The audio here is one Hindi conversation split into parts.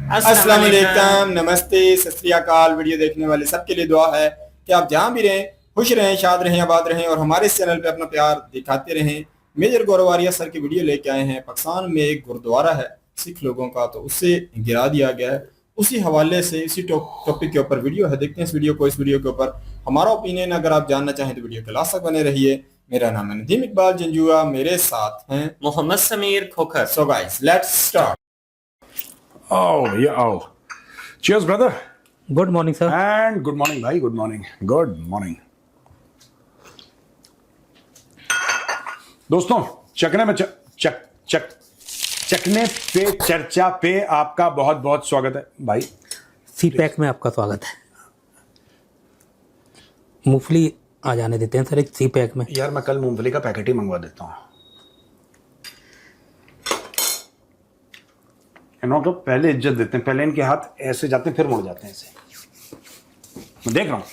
अस्सलाम वालेकुम, नमस्ते, सत श्री अकाल। वीडियो देखने वाले सबके लिए दुआ है कि आप जहां भी रहें खुश रहें, शाद रहें, आबाद रहें और हमारे इस चैनल पे अपना प्यार दिखाते रहें। मेजर गौरवारिया सर की वीडियो लेके आए हैं। पाकिस्तान में एक गुरुद्वारा है सिख लोगों का, तो उससे गिरा दिया गया है। उसी हवाले से इसी टॉपिक के ऊपर वीडियो है। देखते हैं इस वीडियो को। इस वीडियो के ऊपर हमारा ओपिनियन अगर आप जानना चाहें तो वीडियो के लास्ट तक बने रहिए। मेरा नाम है नदीम इकबाल जंजुआ, मेरे साथ हैं Mohammad Sameer Khokhar. So guys, let's start. Oh, yeah. Oh. Cheers, brother. Good morning sir. And good morning, bhai. Good morning. Good morning. दोस्तों, चकने में चकने पे चर्चा पे आपका बहुत बहुत स्वागत है भाई। सी पैक में आपका स्वागत है। मूंगफली आ जाने देते हैं सर एक सी पैक में। यार मैं कल मूंगफली का पैकेट ही मंगवा देता हूँ। इन्हों को पहले इज्जत देते हैं, पहले इनके हाथ ऐसे जाते हैं फिर मुड़ जाते हैं ऐसे। मैं देख रहा हूँ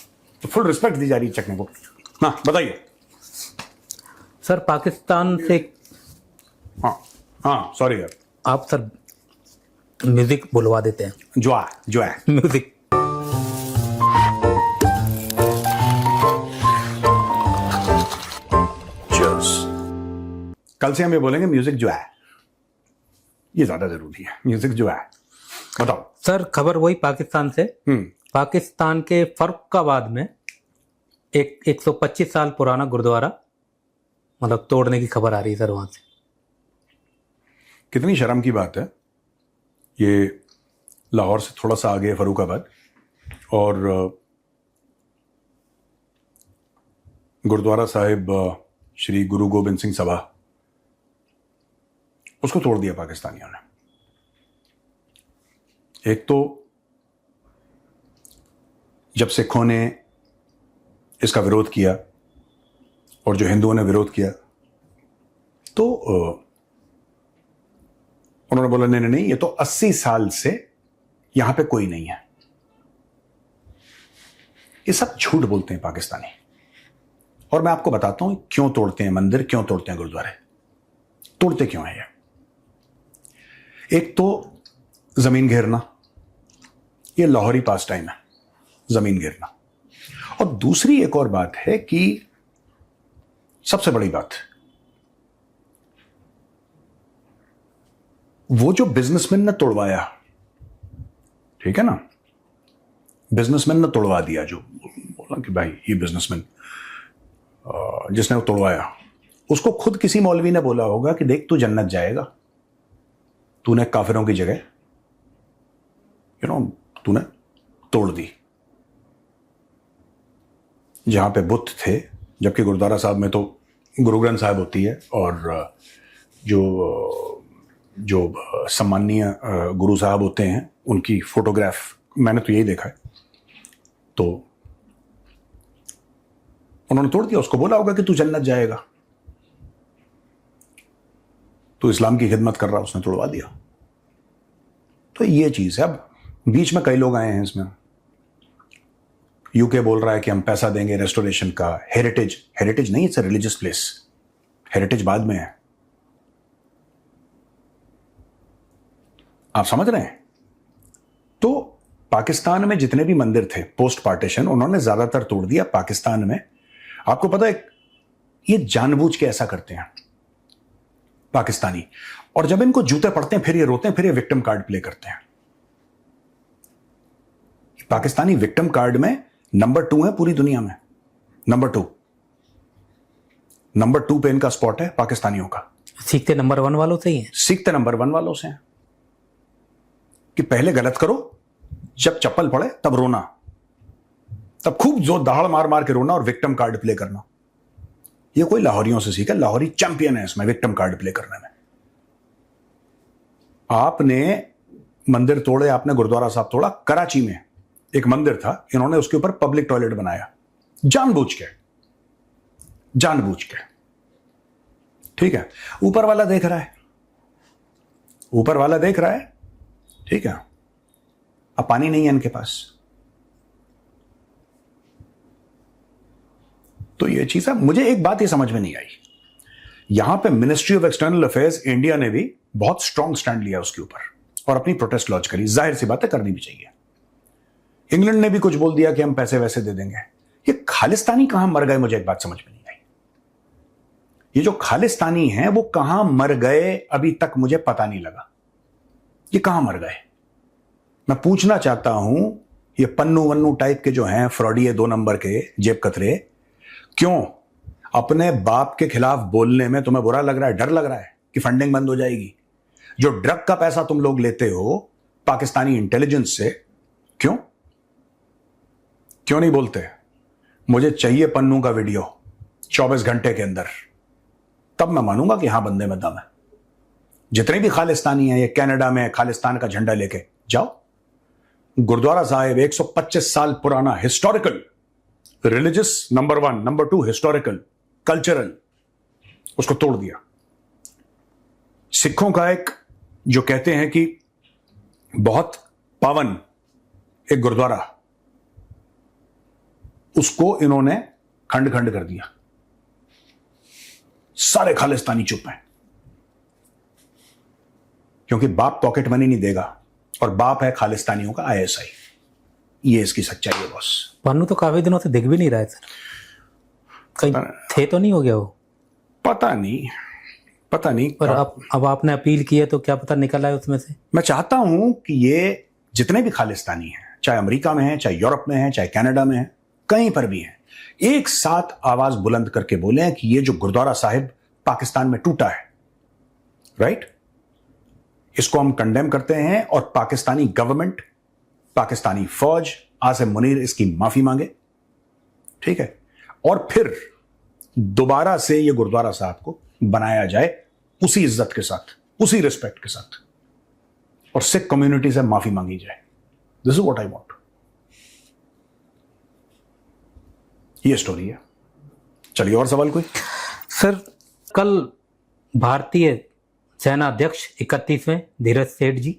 तो फुल रिस्पेक्ट दी जा रही है चकने को। हाँ बताइए सर पाकिस्तान से। हाँ हाँ सॉरी यार। आप सर म्यूजिक बुलवा देते हैं। जो है म्यूजिक। कल से हम ये बोलेंगे म्यूजिक जो है, ये ज्यादा जरूरी है। म्यूजिक जो है, बताओ सर। खबर वही पाकिस्तान से। पाकिस्तान के फर्रुखाबाद में एक 125 साल पुराना गुरुद्वारा मतलब तोड़ने की खबर आ रही है सर वहां से। कितनी शर्म की बात है। ये लाहौर से थोड़ा सा आगे है फर्रुखाबाद, और गुरुद्वारा साहिब श्री गुरु गोबिंद सिंह सभा, उसको तोड़ दिया पाकिस्तानियों ने। एक तो जब सिखों ने इसका विरोध किया और जो हिंदुओं ने विरोध किया तो उन्होंने बोला नहीं नहीं नहीं, ये तो 80 साल से यहां पे कोई नहीं है। ये सब झूठ बोलते हैं पाकिस्तानी। और मैं आपको बताता हूं क्यों तोड़ते हैं मंदिर, क्यों तोड़ते हैं गुरुद्वारे, तोड़ते क्यों है ये। एक तो जमीन घेरना, ये लाहौरी पास टाइम है जमीन घेरना। और दूसरी एक और बात है कि सबसे बड़ी बात, वो जो बिजनेसमैन ने तोड़वाया, ठीक है ना, बिजनेसमैन ने तोड़वा दिया, जो बोला कि भाई ये बिजनेसमैन जिसने वो तोड़वाया, उसको खुद किसी मौलवी ने बोला होगा कि देख तू जन्नत जाएगा, तूने काफिरों की जगह तूने तोड़ दी। जहां पे बुत थे, जबकि गुरुद्वारा साहब में तो गुरु ग्रंथ साहिब होती है, और जो सम्माननीय गुरु साहब होते हैं उनकी फोटोग्राफ, मैंने तो यही देखा है। तो उन्होंने तोड़ दिया, उसको बोला होगा कि तू जन्नत जाएगा, तू इस्लाम की खिदमत कर रहा, उसने तोड़वा दिया। तो ये चीज है। अब बीच में कई लोग आए हैं इसमें। यूके बोल रहा है कि हम पैसा देंगे रेस्टोरेशन का। हेरिटेज नहीं, it's a religious place. Heritage बाद में है, आप समझ रहे हैं। तो पाकिस्तान में जितने भी मंदिर थे पोस्ट पार्टीशन, उन्होंने ज्यादातर तोड़ दिया पाकिस्तान में। आपको पता है ये जानबूझ के ऐसा करते हैं पाकिस्तानी, और जब इनको जूते पड़ते हैं फिर ये रोते हैं, फिर ये विक्टिम कार्ड प्ले करते हैं। पाकिस्तानी विक्टिम कार्ड में नंबर 2 है पूरी दुनिया में। नंबर 2 पे इनका स्पॉट है पाकिस्तानियों का। सीखते नंबर 1 वालों से ही हैं। सीखते नंबर 1 वालों से हैं कि पहले गलत करो, जब चप्पल पड़े तब रोना, तब खूब जो दहाड़ मार मार के रोना और विक्टिम कार्ड प्ले करना। ये कोई लाहौरियों से सीखा, लाहौरी चैंपियन है इसमें विक्टिम कार्ड प्ले करने में। आपने मंदिर तोड़े, आपने गुरुद्वारा साहब तोड़ा। कराची में एक मंदिर था, इन्होंने उसके ऊपर पब्लिक टॉयलेट बनाया जानबूझ के। ठीक है, ऊपर वाला देख रहा है, ठीक है। अब पानी नहीं है इनके पास, तो ये चीज है। मुझे एक बात ये समझ में नहीं आई, यहां पे ministry of external affairs India ने भी बहुत स्ट्रांग स्टैंड लिया उसके ऊपर। और अपनी प्रोटेस्ट लॉन्च करी। जाहिर सी बात है, करनी भी चाहिए। इंग्लैंड ने भी कुछ बोल दिया कि हम पैसे वैसे दे देंगे। ये खालिस्तानी कहां मर गए, मुझे एक बात समझ में नहीं आई। ये जो खालिस्तानी हैं वो कहां मर गए, अभी तक मुझे पता नहीं लगा। ये कहां मर गए? मैं पूछना चाहता हूं, ये पन्नू वन्नू टाइप के जो हैं फ्रॉडी, 2 नंबर के जेब कतरे, क्यों अपने बाप के खिलाफ बोलने में तुम्हें बुरा लग रहा है, डर लग रहा है कि फंडिंग बंद हो जाएगी? जो ड्रग का पैसा तुम लोग लेते हो पाकिस्तानी इंटेलिजेंस से, क्यों नहीं बोलते? मुझे चाहिए पन्नू का वीडियो 24 घंटे के अंदर, तब मैं मानूंगा कि हां बंदे में दम है। जितने भी खालिस्तानी हैं, ये कनाडा में खालिस्तान का झंडा लेके जाओ। गुरुद्वारा साहिब 125 साल पुराना, historical, religious number 1, number 2 historical, cultural, उसको तोड़ दिया। सिखों का एक जो कहते हैं कि बहुत पावन एक गुरुद्वारा, उसको इन्होंने खंड खंड कर दिया। सारे खालिस्तानी चुप हैं, क्योंकि बाप पॉकेट मनी नहीं देगा, और बाप है खालिस्तानियों का ISI। ये इसकी सच्चाई है बॉस। पन्नू तो काफी दिनों से दिख भी नहीं रहा है सर, कहीं थे तो नहीं हो गया वो? पता नहीं। पर अब आपने अपील की है तो क्या पता निकल आए उसमें से। मैं चाहता हूं कि ये जितने भी खालिस्तानी हैं, चाहे अमेरिका में हैं, चाहे यूरोप में हैं, चाहे कनाडा में हैं, कहीं पर भी हैं, एक साथ आवाज बुलंद करके बोले कि ये जो गुरुद्वारा साहिब पाकिस्तान में टूटा है, राइट, इसको हम कंडेम करते हैं, और पाकिस्तानी गवर्नमेंट, पाकिस्तानी फौज, आसिम मुनीर इसकी माफी मांगे, ठीक है, और फिर दोबारा से ये गुरुद्वारा साहब को बनाया जाए उसी इज्जत के साथ, उसी रिस्पेक्ट के साथ, और सिख कम्युनिटी से माफी मांगी जाए। This is what I want. ये स्टोरी है। चलिए, और सवाल कोई? सर, कल भारतीय सेना अध्यक्ष 31वें धीरज सेठ जी,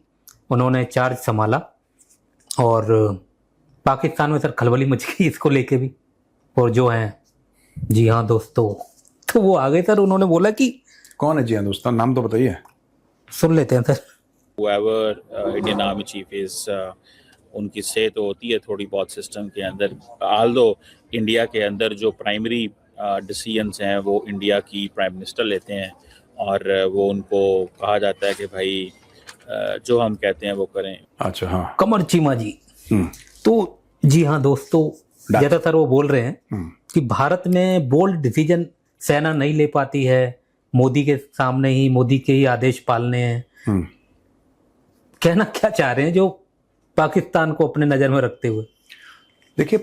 उन्होंने चार्ज संभाला, और पाकिस्तान में सर खलबली मच गई इसको लेके भी। और जो हैं, जी हाँ दोस्तों, तो वो आ गए सर, उन्होंने बोला कि कौन है जी हाँ दोस्तों, नाम तो बताइए। सुन लेते हैं sir. whoever Indian Army Chief is, उनकी से तो होती है थोड़ी बहुत सिस्टम के अंदर। आल्दो इंडिया के अंदर जो प्राइमरी डिसीजंस हैं वो इंडिया की प्राइम मिनिस्टर लेते हैं, और वो उनको कहा जाता है कि भाई जो हम कहते हैं वो करें। अच्छा, हाँ, कमर चीमा जी। तो जी हाँ दोस्तों, ज्यादातर वो बोल रहे हैं कि भारत में बोल्ड डिसीजन सेना नहीं ले पाती है, मोदी के सामने ही मोदी के ही आदेश पालने हैं। कहना क्या चाह रहे हैं जो पाकिस्तान को अपने नजर में रखते हुए? देखिए,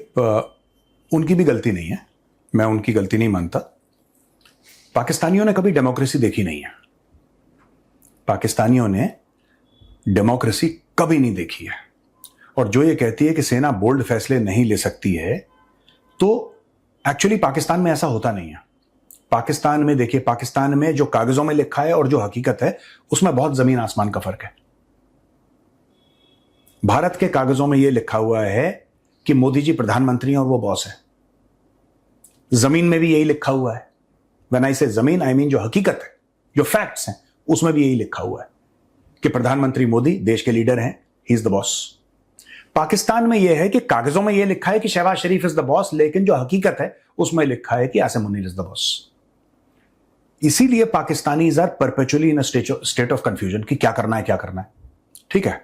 उनकी भी गलती नहीं है, मैं उनकी गलती नहीं मानता। पाकिस्तानियों ने कभी डेमोक्रेसी देखी नहीं है, पाकिस्तानियों ने डेमोक्रेसी कभी नहीं देखी है। और जो ये कहती है कि सेना बोल्ड फैसले नहीं ले सकती है, तो एक्चुअली पाकिस्तान में ऐसा होता नहीं है। पाकिस्तान में देखिए, पाकिस्तान में जो कागजों में लिखा है और जो हकीकत है, उसमें बहुत जमीन आसमान का फर्क है। भारत के कागजों में यह लिखा हुआ है कि मोदी जी प्रधानमंत्री हैं और वो बॉस है। जमीन में भी यही लिखा हुआ है। व्हेन आई से जमीन, आई मीन जो हकीकत है, जो फैक्ट्स हैं, उसमें भी यही लिखा हुआ है कि प्रधानमंत्री मोदी देश के लीडर हैं, he is the boss. Pakistan में यह है कि कागजों में यह लिखा है कि Shahbaz Sharif is the boss, लेकिन जो हकीकत है उसमें लिखा है कि Asim Munir is the boss. इसीलिए Pakistanis are perpetually in state of confusion कि क्या करना है, ठीक है।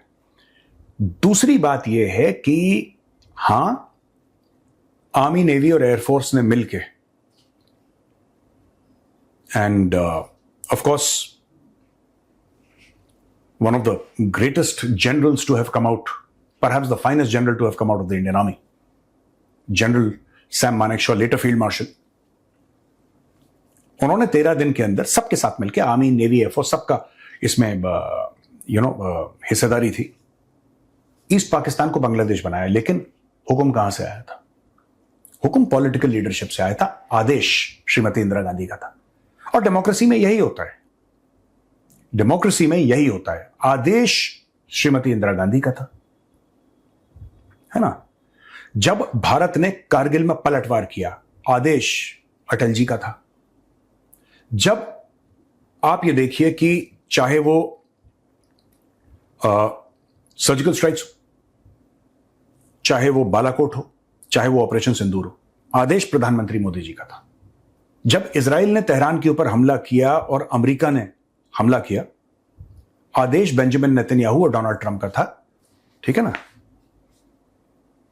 दूसरी बात यह है कि हां, आर्मी, नेवी और एयरफोर्स ने मिलके, and of course one of the greatest generals to have come out, perhaps the finest general to have come out of the Indian Army, General Sam Manekshaw, later Field Marshal, उन्होंने 13 दिन के अंदर सबके साथ मिलकर, आर्मी, नेवी, एयरफोर्स, सबका इसमें हिस्सेदारी थी, ईस्ट पाकिस्तान को बांग्लादेश बनाया। लेकिन हुक्म कहां से आया था? हुक्म पॉलिटिकल लीडरशिप से आया था, आदेश श्रीमती इंदिरा गांधी का था। और डेमोक्रेसी में यही होता है, डेमोक्रेसी में यही होता है, आदेश श्रीमती इंदिरा गांधी का था, है ना। जब भारत ने कारगिल में पलटवार किया, आदेश अटल जी का था। जब आप ये देखिए कि चाहे वो सर्जिकल स्ट्राइक्स, चाहे वो बालाकोट हो, चाहे वो ऑपरेशन सिंदूर हो, आदेश प्रधानमंत्री मोदी जी का था। जब इजराइल ने तेहरान के ऊपर हमला किया और अमेरिका ने हमला किया, आदेश बेंजामिन नेतन्याहू और डोनाल्ड ट्रंप का था, ठीक है ना।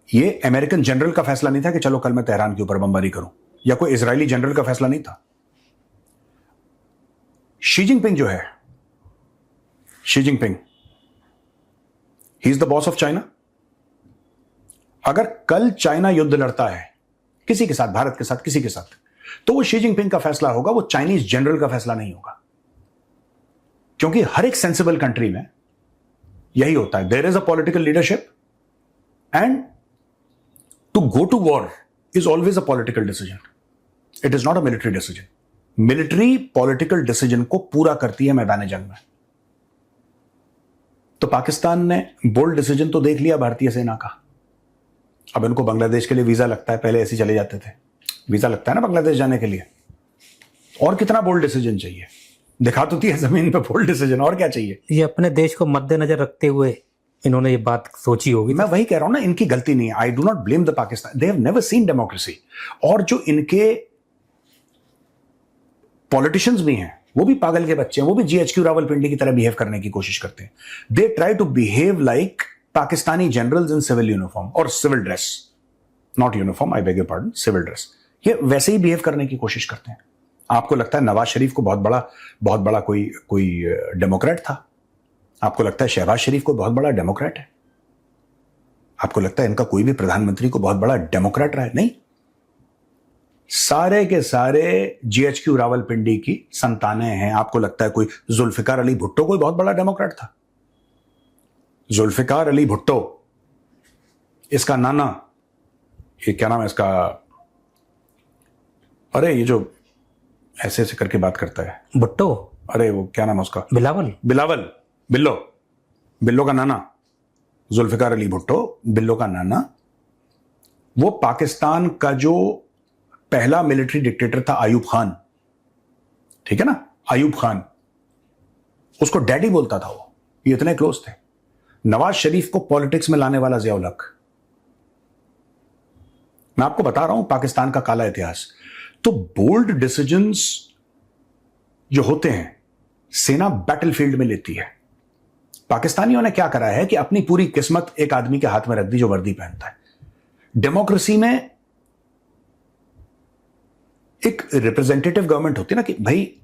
ये अमेरिकन जनरल का फैसला नहीं था कि चलो कल मैं तेहरान के ऊपर बमबारी करूं, या कोई इजरायली जनरल का फैसला नहीं था। शी जिनपिंग जो है, Xi Jinping, he is the boss of China. अगर कल चाइना युद्ध लड़ता है किसी के साथ, भारत के साथ, किसी के साथ, तो वो शी जिनपिंग का फैसला होगा, वो चाइनीज जनरल का फैसला नहीं होगा। क्योंकि हर एक सेंसिबल कंट्री में यही होता है, there is a political leadership and to go to war is always a political decision, it is not a military decision. Military political decision को पूरा करती है मैदान जंग में। तो पाकिस्तान ने बोल्ड डिसीजन तो देख लिया भारतीय सेना का। अब इनको बांग्लादेश के लिए वीजा लगता है, पहले ऐसे चले जाते थे, वीजा लगता है ना बांग्लादेश जाने के लिए। और कितना बोल्ड डिसीजन चाहिए, दिखा तो दिया जमीन पे बोल्ड डिसीजन, और क्या चाहिए। ये अपने देश को मद्देनजर रखते हुए इन्होंने ये बात सोची होगी। मैं वही कह रहा हूं ना, इनकी गलती नहीं है। I do not blame the Pakistan, they have never seen democracy. और जो इनके पॉलिटिशियंस भी हैं, वो भी पागल के बच्चे हैं, वो भी जीएचक्यू रावलपिंडी की तरह बिहेव करने की कोशिश करते हैं। They try to behave like Pakistani generals in civil uniform और civil dress, not uniform, I beg your pardon, civil dress. ये वैसे ही बिहेव करने की कोशिश करते हैं। आपको लगता है नवाज शरीफ को बहुत बड़ा कोई डेमोक्रेट था? आपको लगता है शहबाज शरीफ को बहुत बड़ा डेमोक्रेट है? आपको लगता है इनका कोई भी प्रधानमंत्री को बहुत बड़ा डेमोक्रेट रहा है? नहीं, सारे के सारे जीएचक्यू रावलपिंडी की संतानें हैं। आपको लगता है कोई जुल्फिकार अली भुट्टो कोई बहुत बड़ा डेमोक्रेट था? जुल्फिकार अली भुट्टो, इसका नाना, ये क्या नाम है इसका, अरे ये जो ऐसे ऐसे करके बात करता है, भुट्टो, अरे वो क्या नाम है उसका, बिलावल, बिल्लो का नाना, जुल्फिकार अली भुट्टो, बिल्लो का नाना। वो पाकिस्तान का जो पहला मिलिट्री डिक्टेटर था आयूब खान, ठीक है ना, आयूब खान, उसको डैडी बोलता था वो, ये इतने क्लोज थे। नवाज शरीफ को पॉलिटिक्स में लाने वाला जियाउल हक। मैं आपको बता रहा हूं पाकिस्तान का काला इतिहास। तो बोल्ड डिसीजंस जो होते हैं सेना बैटलफील्ड में लेती है। पाकिस्तानियों ने क्या करा है कि अपनी पूरी किस्मत एक आदमी के हाथ में रख दी जो वर्दी पहनता है। डेमोक्रेसी में एक रिप्रेजेंटेटिव गवर्नमेंट होती है ना, कि भाई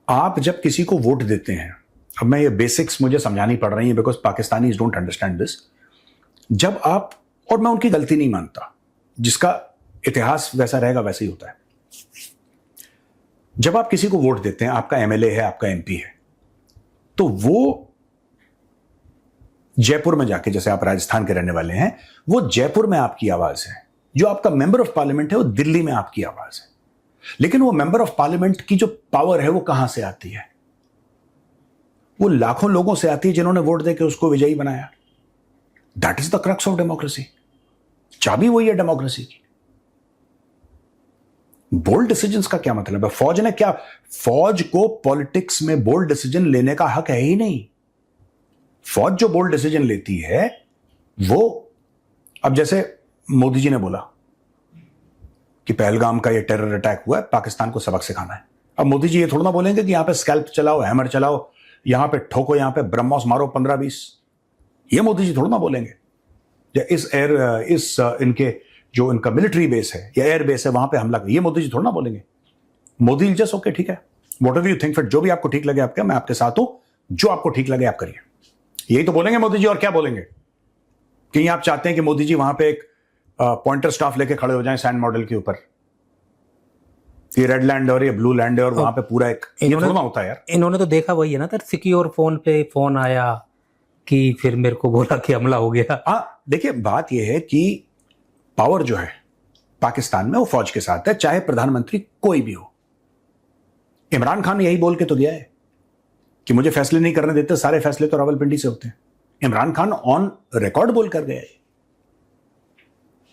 आप जब किसी को वोट देते हैं, अब मैं ये बेसिक्स मुझे समझानी पड़ रही है because Pakistanis don't understand this. जब आप, और मैं उनकी गलती नहीं मानता, जिसका इतिहास वैसा रहेगा वैसे ही होता है। जब आप किसी को वोट देते हैं, आपका एमएलए है, आपका एमपी है, तो वो जयपुर में जाके, जैसे आप राजस्थान के रहने वाले हैं, वो जयपुर में आपकी आवाज है। जो आपका मेंबर ऑफ पार्लियामेंट है वो दिल्ली में आपकी आवाज है। लेकिन वो मेंबर ऑफ पार्लियामेंट की जो पावर है वो कहां से आती है? वो लाखों लोगों से आती है जिन्होंने वोट देकर उसको विजयी बनाया। That is the crux of democracy. चाबी वही है डेमोक्रेसी की। बोल्ड डिसीजंस का क्या मतलब है? फौज ने क्या, फौज को पॉलिटिक्स में बोल्ड डिसीजन लेने का हक है ही नहीं। फौज जो बोल्ड डिसीजन लेती है वो, अब जैसे मोदी जी ने बोला कि पहलगाम का ये टेरर अटैक हुआ है, पाकिस्तान को सबक सिखाना है। अब मोदी जी ये थोड़ा ना बोलेंगे कि यहां पे स्कैल्प चलाओ, हैमर चलाओ, यहां पे ठोको, यहां पे ब्रह्मोस मारो 15-20। ये मोदी जी थोड़ा ना बोलेंगे। या इनके जो इनका मिलिट्री बेस है या एयर बेस है वहां पे हमला, ये मोदी जी थोड़ा ना बोलेंगे। मोदी जस्ट ओके, ठीक है, वॉट एवर यू थिंक, फिर जो भी आपको ठीक लगे आपके, मैं आपके साथ हूं, जो आपको ठीक लगे आप करिए। यही तो बोलेंगे मोदी जी, और क्या बोलेंगे? कहीं आप चाहते हैं कि मोदी जी वहां पे एक पॉइंटर स्टाफ लेके खड़े हो जाएं सैंड मॉडल के ऊपर, ये रेड लैंड और ये ब्लू लैंड है और वहां पे पूरा एक, ये थोड़ा होता है यार। इन्होंने तो देखा वही है ना, सिक्योर फोन पे फोन आया कि फिर मेरे को बोला कि हमला हो गया। हाँ, देखिए बात यह है कि पावर जो है पाकिस्तान में वो फौज के साथ है, चाहे प्रधानमंत्री कोई भी हो। इमरान खान यही बोल के तो गया है कि मुझे फैसले नहीं करने देते, सारे फैसले तो रावलपिंडी से होते हैं। इमरान खान ऑन रिकॉर्ड बोल कर गया है,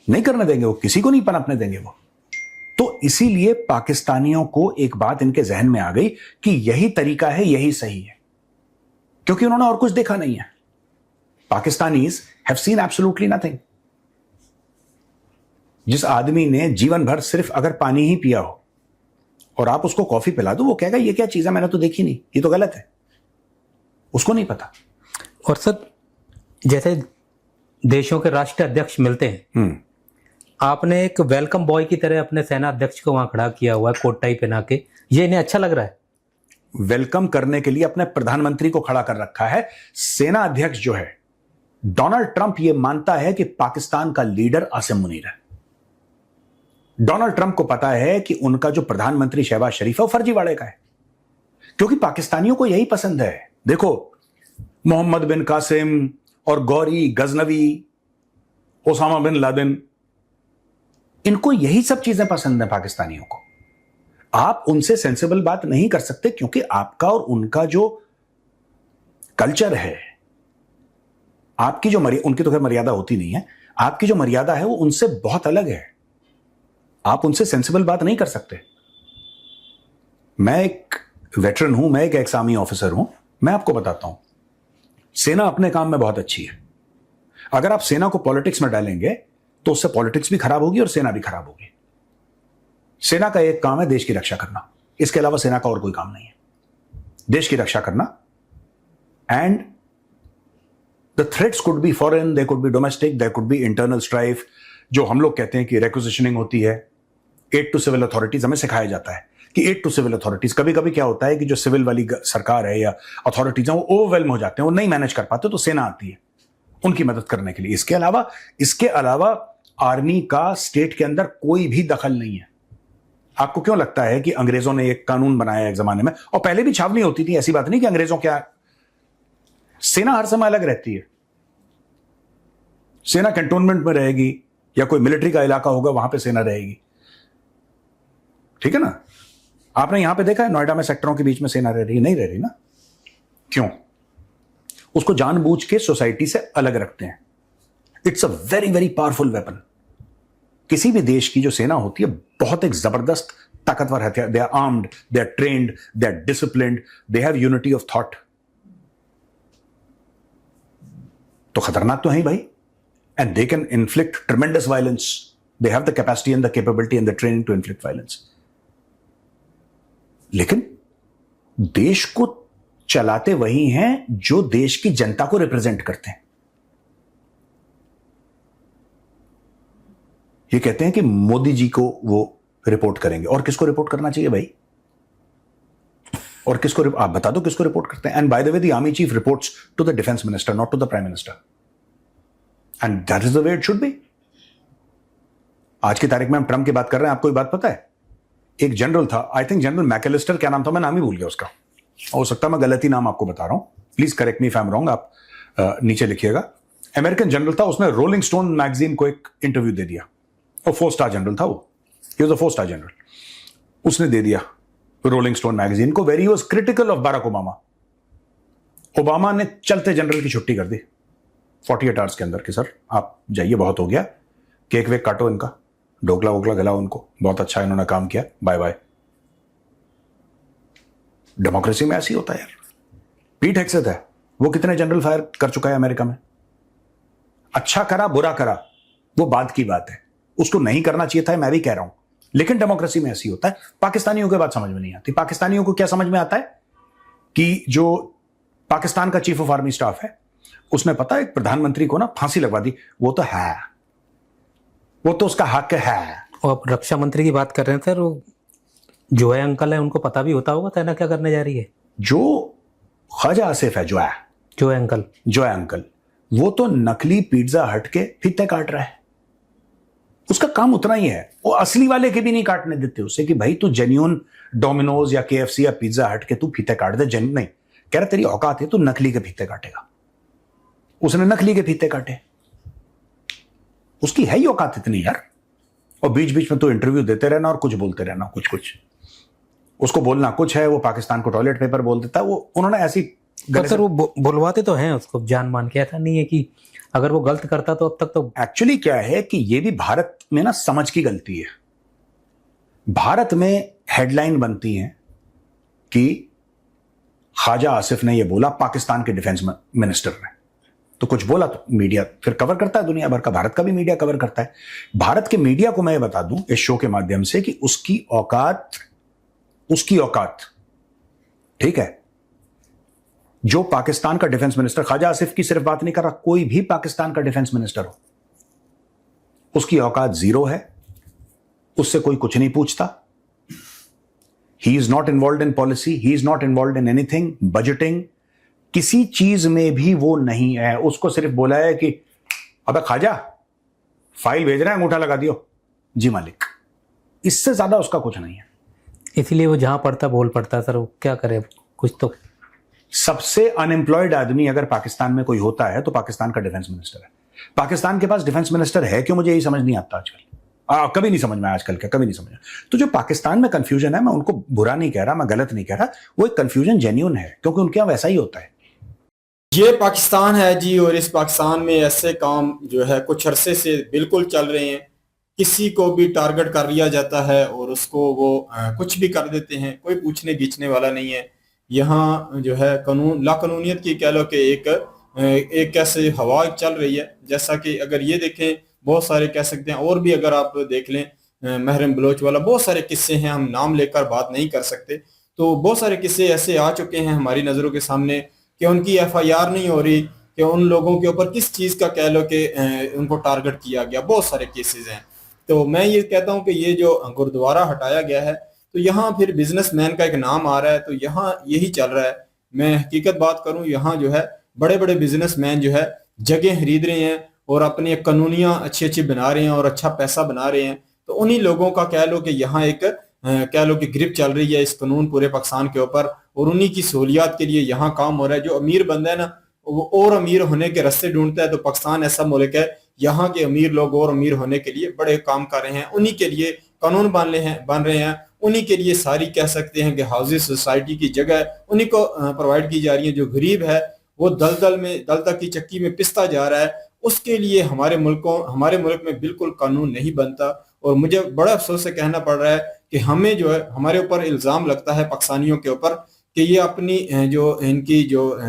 नहीं करने देंगे वो, किसी को नहीं पनपने देंगे वो। तो इसीलिए पाकिस्तानियों को एक बात इनके जहन में आ गई कि यही तरीका है, यही सही है। क्योंकि उन्होंने और कुछ देखा नहीं है. Pakistanis have seen absolutely nothing. जिस आदमी ने जीवन भर सिर्फ अगर पानी ही पिया हो और आप उसको कॉफी पिला दो, वो कहेगा ये क्या चीज है, मैंने तो देखी नहीं, ये तो गलत है. उसको नहीं पता. और सर जैसे देशों के राष्ट्र अध्यक्ष मिलते हैं, आपने एक वेलकम बॉय की तरह अपने सेना अध्यक्ष को वहां खड़ा किया हुआ है कोट टाई पहना के, ये इन्हें अच्छा लग रहा है? वेलकम करने के लिए अपने प्रधानमंत्री को खड़ा कर रखा है. सेना अध्यक्ष जो है डोनाल्ड ट्रंप, ये मानता है कि पाकिस्तान का लीडर आसिम मुनीर है. डोनाल्ड ट्रंप को पता है कि उनका जो प्रधानमंत्री शहबाज शरीफ है वो फर्जीवाड़े का है, क्योंकि पाकिस्तानियों को यही पसंद है. देखो, मोहम्मद बिन कासिम और Ghori Ghaznavi, Osama bin Laden, इनको यही सब चीजें पसंद है पाकिस्तानियों को. आप उनसे सेंसिबल बात नहीं कर सकते, क्योंकि आपका और उनका जो कल्चर है, आपकी जो उनकी तो खैर मर्यादा होती नहीं है, आपकी जो मर्यादा है वो उनसे बहुत अलग है. आप उनसे सेंसिबल बात नहीं कर सकते. मैं एक वेटरन हूं, मैं एक एक्स आर्मी ऑफिसर हूं, मैं आपको बताता हूं, सेना अपने काम में बहुत अच्छी है. अगर आप सेना को पॉलिटिक्स में डालेंगे तो उससे पॉलिटिक्स भी खराब होगी और सेना भी खराब होगी. सेना का एक काम है देश की रक्षा करना, इसके अलावा सेना का और कोई काम नहीं है. देश की रक्षा करना, and the threats could be foreign, they could be domestic, they could be internal strife. जो हम लोग कहते हैं कि रिक्विजिशनिंग होती है, एड टू सिविल अथॉरिटीज, हमें सिखाया जाता है कि एड टू सिविल अथॉरिटीज. कभी कभी क्या होता है कि जो सिविल वाली सरकार है या अथॉरिटीज है वो ओवरवेल्म हो जाते हैं, वो नहीं मैनेज कर पाते, तो सेना आती है उनकी मदद करने के लिए. इसके अलावा आर्मी का स्टेट के अंदर कोई भी दखल नहीं है. आपको क्यों लगता है कि अंग्रेजों ने एक कानून बनाया एक जमाने में, और पहले भी छावनी होती थी, ऐसी बात नहीं कि अंग्रेजों क्या. सेना हर समय अलग रहती है. सेना कैंटोनमेंट में रहेगी या कोई मिलिट्री का इलाका होगा, वहां पे सेना रहेगी. ठीक है ना. आपने यहां पे देखा है नोएडा में सेक्टरों के बीच में सेना रह रही है? नहीं रह रही ना. क्यों? उसको जानबूझ के सोसाइटी से अलग रखते हैं. It's a very very powerful weapon. किसी भी देश की जो सेना होती है बहुत एक जबरदस्त ताकतवर हथियार. They are armed, they are trained, they are disciplined, they have unity of thought. तो खतरनाक तो है ही भाई. And they can inflict tremendous violence. They have the capacity and the capability and the training to inflict violence. लेकिन देश को चलाते वही हैं जो देश की जनता को रिप्रेजेंट करते हैं. ये कहते हैं कि मोदी जी को वो रिपोर्ट करेंगे. और किसको रिपोर्ट करना चाहिए भाई? और किसको, आप बता दो किसको रिपोर्ट करते हैं. And by the way the army chief reports to the defence minister, not to the prime minister. And that is the way it should be. आज की तारीख में हम ट्रंप की बात कर रहे हैं. आपको ये बात पता है, एक जनरल था, आई थिंक जनरल मैकेलिस्टर, क्या नाम था, मैं नाम ही भूल गया उसका. हो सकता है मैं गलती नाम आपको बता रहा हूं, please correct me if I am wrong. आप नीचे लिखिएगा. अमेरिकन जनरल था, उसने रोलिंग स्टोन मैगजीन को एक इंटरव्यू दे दिया. और 4 स्टार जनरल था वो. He was a 4 star general. उसने दे दिया रोलिंग स्टोन मैगजीन को, very was critical of Barack Obama. Obama ने चलते जनरल की छुट्टी कर दी 48 आवर्स के अंदर कि सर आप जाइए, बहुत हो गया, केक वेक काटो इनका, ढोकला वोकला गला उनको, बहुत अच्छा इन्होंने काम किया, बाय बाय. डेमोक्रेसी में ऐसी होता है यार. पीट हेग्सेथ है, वो कितने जनरल फायर कर चुका है अमेरिका में. अच्छा करा बुरा करा वो बात की बात है, उसको नहीं करना चाहिए था, मैं भी कह रहा हूं, लेकिन डेमोक्रेसी में ऐसी होता है. पाकिस्तानियों की बात समझ में नहीं आती. पाकिस्तानियों को क्या समझ में आता है कि जो पाकिस्तान का चीफ ऑफ आर्मी स्टाफ है उसने पता है एक प्रधानमंत्री को ना फांसी लगवा दी. वो तो है, वो तो उसका हक है. और आप रक्षा मंत्री की बात कर रहे हैं सर, वो जो है अंकल है, उनको पता भी होता होगा सेना क्या करने जा रही है. जो ख्वाजा आसिफ है, जो है अंकल, वो तो नकली पिज्जा हट के फीते काट रहा है. उसका काम उतना ही है. वो असली वाले के भी नहीं काटने देते उसे कि भाई तू जेन्युइन डोमिनोज या केएफसी या पिज्जा हट के तू फीते काट दे. जेन्युइन नहीं, कह रहा तेरी औकात है तू नकली के फीते काटेगा. उसने नकली के फीते काटे. उसकी है ही औकात इतनी यार. और बीच बीच में तो इंटरव्यू देते रहना और कुछ बोलते रहना, कुछ उसको बोलना कुछ है, वो पाकिस्तान को टॉयलेट पेपर बोल देता है. वो उन्होंने ऐसी सर वो बुलवाते तो हैं उसको जान मान के. ऐसा नहीं है कि अगर वो गलत करता तो अब तक तो. एक्चुअली क्या है कि ये भी भारत में ना समझ की गलती है. भारत में हेडलाइन बनती है कि ख्वाजा आसिफ ने यह बोला पाकिस्तान के डिफेंस मिनिस्टर ने, तो कुछ बोला तो मीडिया फिर कवर करता है, दुनिया भर का, भारत का भी मीडिया कवर करता है। भारत के मीडिया को मैं ये बता दूं इस शो के माध्यम से कि उसकी औकात ठीक है। जो पाकिस्तान का डिफेंस मिनिस्टर, ख्वाजा आसिफ की सिर्फ बात नहीं कर रहा, कोई भी पाकिस्तान का डिफेंस मिनिस्टर हो, उसकी औकात जीरो है, उससे कोई कुछ नहीं पूछता। He is not involve in policy, he is not involve in anything, budgeting, किसी चीज में भी वो नहीं है। उसको सिर्फ बोला है कि अबे ख्वाजा फाइल भेज रहे हैं, अंगूठा लगा दियो, जी मालिक। इससे ज्यादा उसका कुछ नहीं है। इसलिए वो जहां पढ़ता बोल पड़ता सर, वो क्या करे कुछ तो। सबसे अनएम्प्लॉयड आदमी अगर पाकिस्तान में कोई होता है तो पाकिस्तान का डिफेंस मिनिस्टर है। पाकिस्तान के पास डिफेंस मिनिस्टर है क्यों, मुझे यही समझ नहीं आता आजकल। कभी नहीं समझ में आया आजकल, क्या कभी नहीं समझ में। तो जो पाकिस्तान में कंफ्यूजन है, मैं उनको बुरा नहीं कह रहा, मैं गलत नहीं कह रहा, वो एक कंफ्यूजन जेन्युइन है, क्योंकि उनके यहां वैसा ही होता है। ये पाकिस्तान है जी, और इस पाकिस्तान में ऐसे काम जो है कुछ अरसे से बिल्कुल चल रहे हैं। किसी को भी टारगेट कर लिया जाता है और उसको वो कुछ भी कर देते हैं, कोई पूछने गीछने वाला नहीं है। यहाँ जो है कानून लाकानूनियत की कह लो कि एक कैसे हवा चल रही है। जैसा कि अगर ये देखें, बहुत सारे कह सकते हैं, और भी अगर आप देख लें, महरम बलोच वाला, बहुत सारे किस्से हैं, हम नाम लेकर बात नहीं कर सकते। तो बहुत सारे किस्से ऐसे आ चुके हैं हमारी नज़रों के सामने कि उनकी FIR नहीं हो रही, कि उन लोगों के ऊपर किस चीज़ का कह लो कि उनको टारगेट किया गया। बहुत सारे केसेस हैं। तो मैं ये कहता हूँ कि ये जो गुरुद्वारा हटाया गया है, तो यहाँ फिर बिजनेसमैन का एक नाम आ रहा है, तो यहाँ यही चल रहा है। मैं हकीकत बात करूँ, यहाँ जो है बड़े बड़े बिजनेसमैन जो है जगह खरीद रहे हैं और अपनी कानूनियाँ अच्छी अच्छी बना रहे हैं और अच्छा पैसा बना रहे हैं। तो उन्हीं लोगों का कह लो कि यहाँ एक कह लो कि ग्रिप चल रही है इस कानून पूरे पाकिस्तान के ऊपर, और उन्हीं की सहूलियात के लिए यहाँ काम हो रहा है। जो अमीर बंदा है ना, वो और अमीर होने के रास्ते ढूंढता है। तो पाकिस्तान ऐसा मुल्क है, यहाँ के अमीर लोग और अमीर होने के लिए बड़े काम कर रहे हैं, उन्हीं के लिए कानून बन रहे हैं, उन्हीं के लिए सारी कह सकते हैं कि हाउसिंग सोसाइटी की जगह उन्हीं को प्रोवाइड की जा रही है। जो गरीब है वो दलदल की चक्की में पिसता जा रहा है, उसके लिए हमारे मुल्क में बिल्कुल कानून नहीं बनता। और मुझे बड़ा अफसोस से कहना पड़ रहा है कि हमें जो है, हमारे ऊपर इल्ज़ाम लगता है पाकिस्तानियों के ऊपर कि ये अपनी जो इनकी जो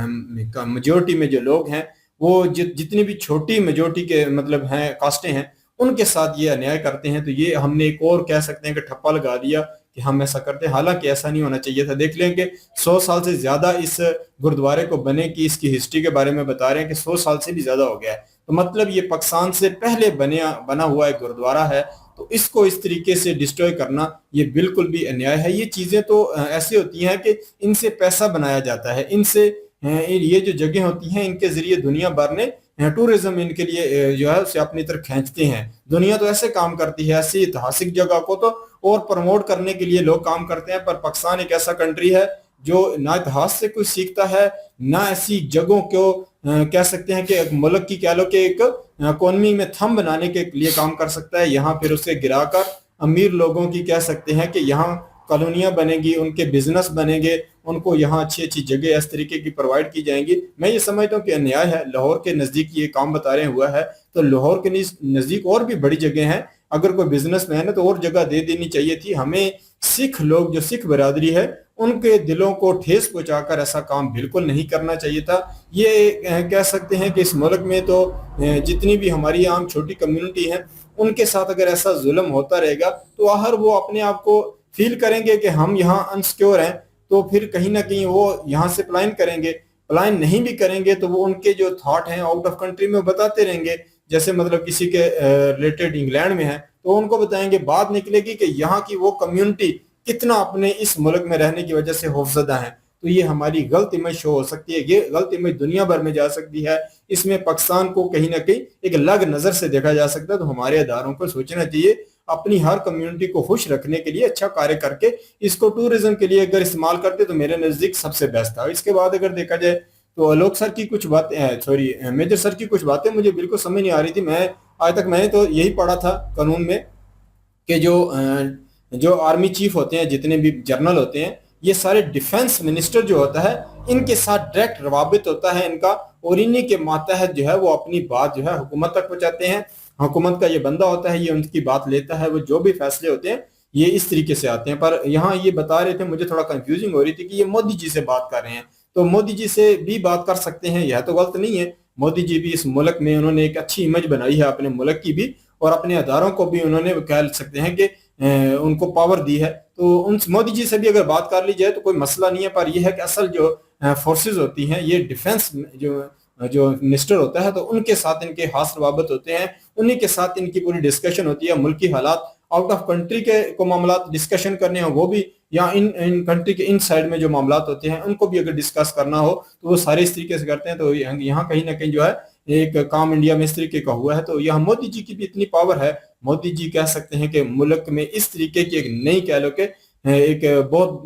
मेजोरिटी में जो लोग हैं, वो जितनी भी छोटी मेजोरिटी के मतलब हैं कास्टें हैं, उनके साथ ये अन्याय करते हैं। तो ये हमने एक और कह सकते हैं कि ठप्पा लगा दिया कि हम ऐसा करते हैं, हालांकि ऐसा नहीं होना चाहिए था। देख लें कि 100 साल से ज्यादा इस गुरुद्वारे को बने की इसकी हिस्ट्री के बारे में बता रहे हैं कि 100 साल से भी ज्यादा हो गया है। तो मतलब ये पाकिस्तान से पहले बना हुआ एक गुरुद्वारा है। तो इसको इस तरीके से डिस्ट्रॉय करना ये बिल्कुल भी अन्याय है। ये चीजें तो ऐसी होती हैं कि इनसे पैसा बनाया जाता है, इनसे ये जो जगह होती हैं, इनके जरिए दुनिया भर ने टूरिज्म इनके लिए जो है उसे अपनी तरफ खींचते हैं। दुनिया तो ऐसे काम करती है, ऐसी ऐतिहासिक जगह को तो और प्रमोट करने के लिए लोग काम करते हैं। पर पाकिस्तान एक ऐसा कंट्री है जो ना इतिहास से कुछ सीखता है, ना ऐसी जगहों को कह सकते हैं कि एक मुल्क की कह लो कि एक इकोनॉमी में थंब बनाने के लिए काम कर सकता है। यहाँ फिर उसे गिराकर अमीर लोगों की कह सकते हैं कि यहाँ कॉलोनियाँ बनेगी, उनके बिजनेस बनेंगे, उनको यहाँ अच्छी अच्छी जगह इस तरीके की प्रोवाइड की जाएंगी। मैं ये समझता हूँ कि अन्याय है। लाहौर के नज़दीक ये काम बता रहे हुआ है, तो लाहौर के नज़दीक और भी बड़ी जगह हैं। अगर कोई बिजनेसमैन है तो और जगह दे देनी चाहिए थी। हमें सिख लोग, जो सिख बरादरी है, उनके दिलों को ठेस पहुंचाकर ऐसा काम बिल्कुल नहीं करना चाहिए था। ये कह सकते हैं कि इस मुल्क में तो जितनी भी हमारी आम छोटी कम्युनिटी है, उनके साथ अगर ऐसा जुल्म होता रहेगा तो आखिर वो अपने आप को फील करेंगे कि हम यहाँ अनसिक्योर हैं, तो फिर कहीं ना कहीं वो यहाँ से पलायन करेंगे। पलायन नहीं भी करेंगे तो वो उनके जो थॉट हैं आउट ऑफ कंट्री में बताते रहेंगे। जैसे मतलब किसी के रिलेटेड इंग्लैंड में है तो उनको बताएंगे, बात निकलेगी कि यहाँ की वो कम्युनिटी कितना अपने इस मुल्क में रहने की वजह से खौफजदा है। तो ये हमारी गलत इमेज शो हो सकती है, ये गलत इमेज दुनिया भर में जा सकती है। इसमें पाकिस्तान को कहीं ना कहीं एक अलग नजर से देखा जा सकता है। तो हमारे अदारों को सोचना चाहिए, अपनी हर कम्युनिटी को खुश रखने के लिए अच्छा कार्य करके इसको टूरिज्म के लिए अगर इस्तेमाल करते तो मेरे नजदीक सबसे बेस्ट था। इसके बाद अगर देखा जाए तो आलोक सर की कुछ बातें, सॉरी मेजर सर की कुछ बातें मुझे बिल्कुल समझ नहीं आ रही थी। मैंने तो यही पढ़ा था कानून में कि जो आर्मी चीफ होते हैं, जितने भी जनरल होते हैं, ये सारे डिफेंस मिनिस्टर जो होता है, इनके साथ डायरेक्ट रवाबित होता है इनका, और इन्हीं के मातहत जो है वो अपनी बात जो है हुकूमत तक पहुंचाते हैं। हुकूमत का ये बंदा होता है, ये उनकी बात लेता है, वो जो भी फैसले होते हैं ये इस तरीके से आते हैं। पर यहाँ ये बता रहे थे, मुझे थोड़ा कंफ्यूजिंग हो रही थी कि ये मोदी जी से बात कर रहे हैं। तो मोदी जी से भी बात कर सकते हैं, यह तो गलत नहीं है। मोदी जी भी इस मुल्क में उन्होंने एक अच्छी इमेज बनाई है अपने मुल्क की भी, और अपने अदारों को भी उन्होंने कह सकते हैं कि उनको पावर दी है। तो उन मोदी जी से भी अगर बात कर ली जाए तो कोई मसला नहीं है। पर यह है कि असल जो फोर्सेस होती हैं, ये डिफेंस जो जो मिनिस्टर होता है, तो उनके साथ इनके खास रवाबत होते हैं, उन्हीं के साथ इनकी पूरी डिस्कशन होती है। मुल्की हालात, आउट ऑफ कंट्री के को मामला डिस्कशन करने हो वो भी, या इन कंट्री के इन साइड में जो मामला होते हैं उनको भी अगर डिस्कस करना हो तो वो सारे इस तरीके से करते हैं। तो यहाँ कहीं ना कहीं जो है एक काम इंडिया में इस तरीके का हुआ है। तो यहाँ मोदी जी की भी इतनी पावर है, मोदी जी कह सकते हैं कि मुल्क में इस तरीके की एक नई, कह लो कि एक बहुत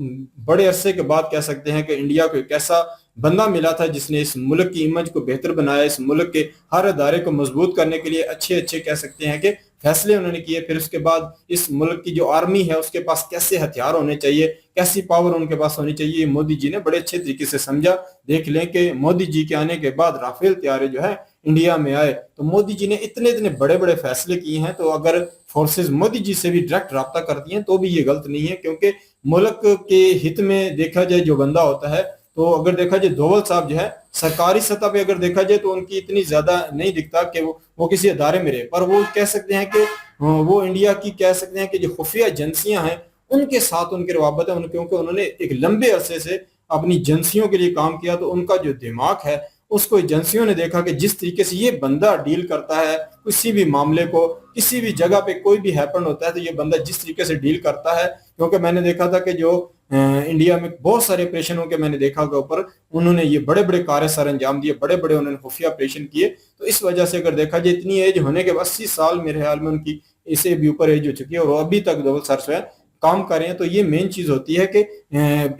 बड़े अरसे के बाद कह सकते हैं कि इंडिया को एक ऐसा बंदा मिला था जिसने इस मुल्क की इमेज को बेहतर बनाया, इस मुल्क के हर अदारे को मजबूत करने के लिए अच्छे अच्छे कह सकते हैं कि फैसले उन्होंने किए। फिर उसके बाद इस मुल्क की जो आर्मी है उसके पास कैसे हथियार होने चाहिए, कैसी पावर उनके पास होनी चाहिए, मोदी जी ने बड़े अच्छे तरीके से समझा। देख लें कि मोदी जी के आने के बाद राफेल तैयारे जो है इंडिया में आए, तो मोदी जी ने इतने इतने बड़े बड़े फैसले किए हैं। तो अगर फोर्सेस मोदी जी से भी डायरेक्ट रब्ता करती हैं तो भी ये गलत नहीं है, क्योंकि मुल्क के हित में देखा जाए जो बंदा होता है, तो अगर देखा जाए दोवल साहब जो है सरकारी सतह पे अगर देखा जाए तो उनकी इतनी ज्यादा नहीं दिखता कि वो किसी अदारे में रहे, पर वो कह सकते हैं कि वो इंडिया की कह सकते हैं कि जो खुफिया एजेंसियां हैं उनके साथ उनके रवाबत है, क्योंकि उन्होंने एक लंबे अरसे से अपनी एजेंसियों के लिए काम किया। तो उनका जो दिमाग है उसको एजेंसियों ने देखा कि जिस तरीके से ये बंदा डील करता है किसी भी मामले को, किसी भी जगह पे कोई भी हैपन होता है, तो ये बंदा जिस तरीके से डील करता है, क्योंकि मैंने देखा था कि जो इंडिया में बहुत सारे ऑपरेशनों के मैंने देखा के ऊपर उन्होंने ये बड़े बड़े कार्य सर अंजाम दिए, बड़े बड़े उन्होंने खुफिया ऑपरेशन किए। तो इस वजह से अगर देखा जाए इतनी एज होने के 80 साल मेरे ख्याल में उनकी इससे भी ऊपर एज हो चुकी है और वो अभी तक दोवल सर जो है काम कर रहे हैं। तो ये मेन चीज होती है कि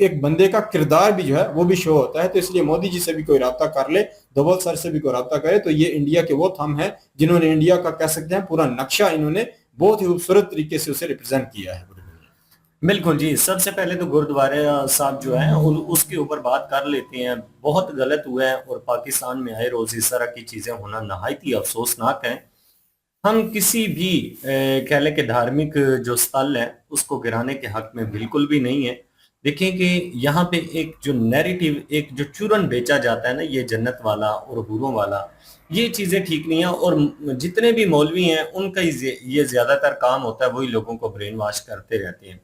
एक बंदे का किरदार भी जो है वो भी शो होता है। तो इसलिए मोदी जी से भी कोई रब्ता कर ले, दोवल सर से भी कोई रब्ता करे, तो ये इंडिया के वो थंब है जिन्होंने इंडिया का कह सकते हैं पूरा नक्शा इन्होंने बहुत ही खूबसूरत तरीके से उसे रिप्रेजेंट किया है। बिल्कुल जी, सबसे पहले तो गुरुद्वारा साहब जो है उसके ऊपर बात कर लेते हैं। बहुत गलत हुआ है और पाकिस्तान में आए रोज इस तरह की चीजें होना नहायत ही अफसोसनाक है। हम किसी भी कह लें कि धार्मिक जो स्थल है उसको गिराने के हक में बिल्कुल भी नहीं है। देखें कि यहाँ पे एक जो नैरेटिव, एक जो चूरन बेचा जाता है ना, ये जन्नत वाला और हुरों वाला, ये चीजें ठीक नहीं है। और जितने भी मौलवी हैं उनका ये ज्यादातर काम होता है, वही लोगों को ब्रेन वॉश करते रहते हैं।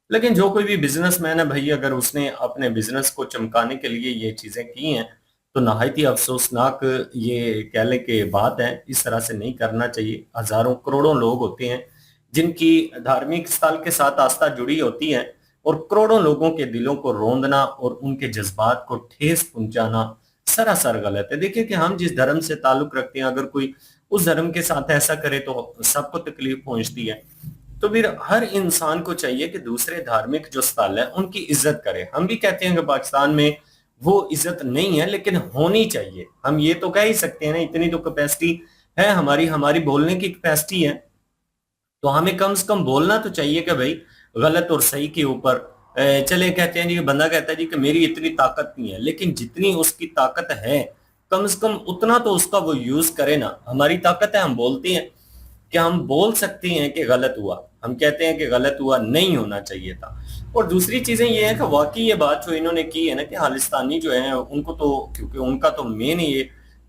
लेकिन जो कोई भी बिजनेसमैन है भाई, अगर उसने अपने बिजनेस को चमकाने के लिए ये चीजें की हैं तो नहायत ही अफसोसनाक ये कह लें कि बात है। इस तरह से नहीं करना चाहिए। हजारों करोड़ों लोग होते हैं जिनकी धार्मिक स्थल के साथ आस्था जुड़ी होती है, और करोड़ों लोगों के दिलों को रौंदना और उनके जज्बात को ठेस पहुंचाना सरासर गलत है। देखिए कि हम जिस धर्म से ताल्लुक रखते हैं, अगर कोई उस धर्म के साथ ऐसा करे तो सबको तकलीफ पहुंचती है। तो फिर हर इंसान को चाहिए कि दूसरे धार्मिक जो स्थल है उनकी इज्जत करे। हम भी कहते हैं कि पाकिस्तान में वो इज्जत नहीं है, लेकिन होनी चाहिए। हम ये तो कह ही सकते हैं ना, इतनी तो कैपेसिटी है हमारी बोलने की कैपेसिटी है, तो हमें कम से कम बोलना तो चाहिए कि भाई गलत और सही के ऊपर चले। कहते हैं जी, बंदा कहता है जी कि मेरी इतनी ताकत नहीं है, लेकिन जितनी उसकी ताकत है कम से कम उतना तो उसका वो यूज करे ना। हमारी ताकत है, हम बोलते हैं कि हम बोल सकते हैं कि गलत हुआ, हम कहते हैं कि गलत हुआ, नहीं होना चाहिए था। और दूसरी चीजें ये है कि वाकई ये बात जो इन्होंने की है ना कि खालिस्तानी जो है उनको तो, क्योंकि उनका तो मेन ये,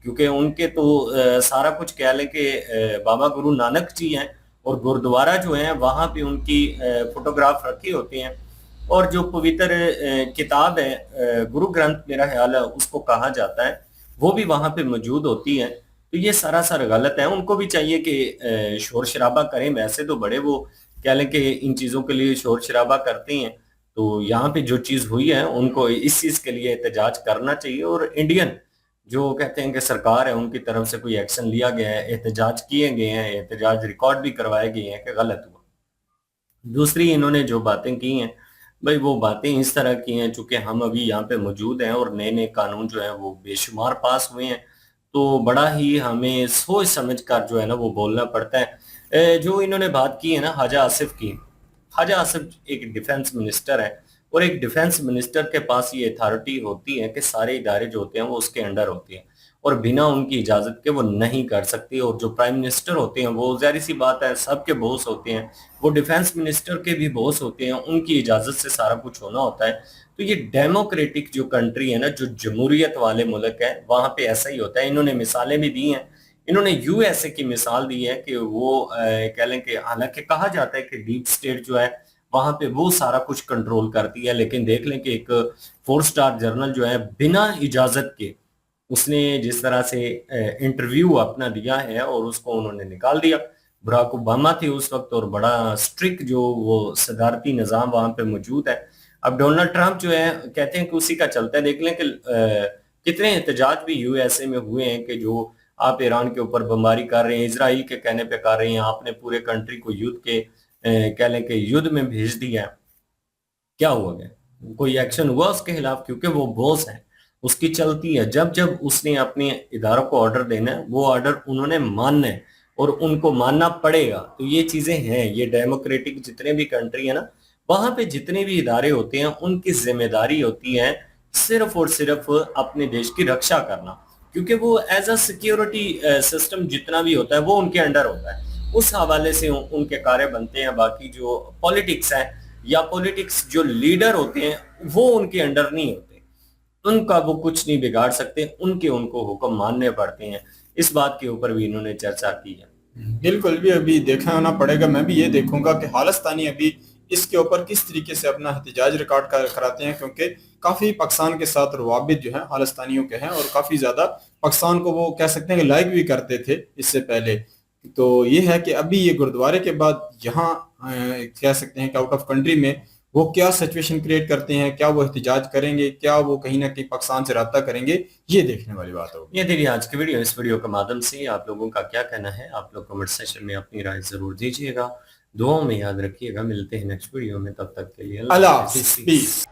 क्योंकि उनके तो सारा कुछ कह लें कि बाबा गुरु नानक जी हैं, और गुरुद्वारा जो है वहां पे उनकी फोटोग्राफ रखे होते हैं, और जो पवित्र किताब है गुरु ग्रंथ मेरा ख्याल है उसको कहा जाता है, वो भी वहां पे मौजूद होती है। तो ये सरासर गलत है। उनको भी चाहिए कि शोर शराबा करें। वैसे तो बड़े वो कह लें कि इन चीजों के लिए शोर शराबा करते हैं, तो यहाँ पे जो चीज हुई है उनको इस चीज के लिए एहतजाज करना चाहिए। और इंडियन जो कहते हैं कि सरकार है उनकी तरफ से कोई एक्शन लिया गया है, एहतजाज किए गए हैं, एहतजाज रिकॉर्ड भी करवाए गए हैं कि गलत हुआ। दूसरी इन्होंने जो बातें की हैं भाई, वो बातें इस तरह की हैं, चूंकि हम अभी यहाँ पे मौजूद हैं और नए नए कानून जो है वो बेशुमार पास हुए हैं, तो बड़ा ही हमें सोच समझ कर जो है ना वो बोलना पड़ता है। जो इन्होंने बात की है ना ख्वाजा आसिफ की, ख्वाजा आसिफ एक डिफेंस मिनिस्टर है, और एक डिफेंस मिनिस्टर के पास ये अथॉरिटी होती है कि सारे इदारे जो होते हैं वो उसके अंडर होते हैं, और बिना उनकी इजाजत के वो नहीं कर सकती। और जो प्राइम मिनिस्टर होते हैं वो जाहिर सी बात है सबके बॉस होते हैं, वो डिफेंस मिनिस्टर के भी बॉस होते हैं, उनकी इजाजत से सारा कुछ होना होता है। तो ये डेमोक्रेटिक जो कंट्री है ना, जो जमहूरियत वाले मुल्क है, वहां पे ऐसा ही होता है। इन्होंने मिसालें भी दी हैं। इन्होंने यूएसए की मिसाल दी है कि वो कह लें कि हालांकि कहा जाता है कि डीप स्टेट जो है वहां पे वो सारा कुछ कंट्रोल करती है, लेकिन देख लें कि एक 4 स्टार जनरल जो है बिना इजाजत के उसने जिस तरह से इंटरव्यू अपना दिया है और उसको उन्होंने निकाल दिया। बराक ओबामा थे उस वक्त और बड़ा स्ट्रिक्ट जो वो सदारती निज़ाम वहां पे मौजूद है। अब डोनाल्ड ट्रंप जो है कहते हैं कि उसी का चलता है। देख लें कि कितने एहतजाज भी यूएसए में हुए हैं कि जो आप ईरान के ऊपर बमबारी कर रहे हैं, इसराइल के कहने पे कर रहे हैं, आपने पूरे कंट्री को युद्ध के कह लें कि युद्ध में भेज दिया है। क्या हुआ गया? कोई एक्शन हुआ उसके खिलाफ? क्योंकि वो बॉस है, उसकी चलती है। जब जब उसने अपने इदारों को ऑर्डर देना है, वो ऑर्डर उन्होंने मानना है और उनको मानना पड़ेगा। तो ये चीजें हैं, ये डेमोक्रेटिक जितने भी कंट्री है ना, वहां पे जितने भी इदारे होते हैं उनकी जिम्मेदारी होती है सिर्फ और सिर्फ अपने देश की रक्षा करना, क्योंकि वो एज अ सिक्योरिटी सिस्टम जितना भी होता है वो उनके अंडर होता है। उस हवाले से उनके कार्य बनते हैं। बाकी जो पॉलिटिक्स है या पॉलिटिक्स जो लीडर होते हैं वो उनके अंडर नहीं होते, उनका वो कुछ नहीं बिगाड़ सकते, उनको हुक्म मानने पड़ते हैं। इस बात के ऊपर भी इन्होंने चर्चा की है। बिल्कुल भी अभी देखा होना पड़ेगा। मैं भी ये देखूंगा कि खालिस्तानी अभी इसके ऊपर किस तरीके से अपना एहतजाज रिकॉर्ड कराते हैं, क्योंकि काफी पाकिस्तान के साथ रवाबित जो है खालिस्तानियों के हैं और काफी ज्यादा पाकिस्तान को वो कह सकते हैं कि लाइक भी करते थे इससे पहले। तो ये है कि अभी ये गुरुद्वारे के बाद यहाँ कह सकते हैं कि आउट ऑफ कंट्री में वो क्या सिचुएशन क्रिएट करते हैं, क्या वो एहतजाज करेंगे, क्या वो कहीं ना कहीं पाकिस्तान से राब्ता करेंगे, ये देखने वाली बात होगी। ये देखिए आज की वीडियो। इस वीडियो के माध्यम से आप लोगों का क्या कहना है, आप लोग कमेंट सेक्शन में अपनी राय जरूर दीजिएगा। दुआओं में याद रखिएगा। मिलते हैं नेक्स्ट वीडियो में, तब तक के लिए अल्लाह हाफिज़, पीस।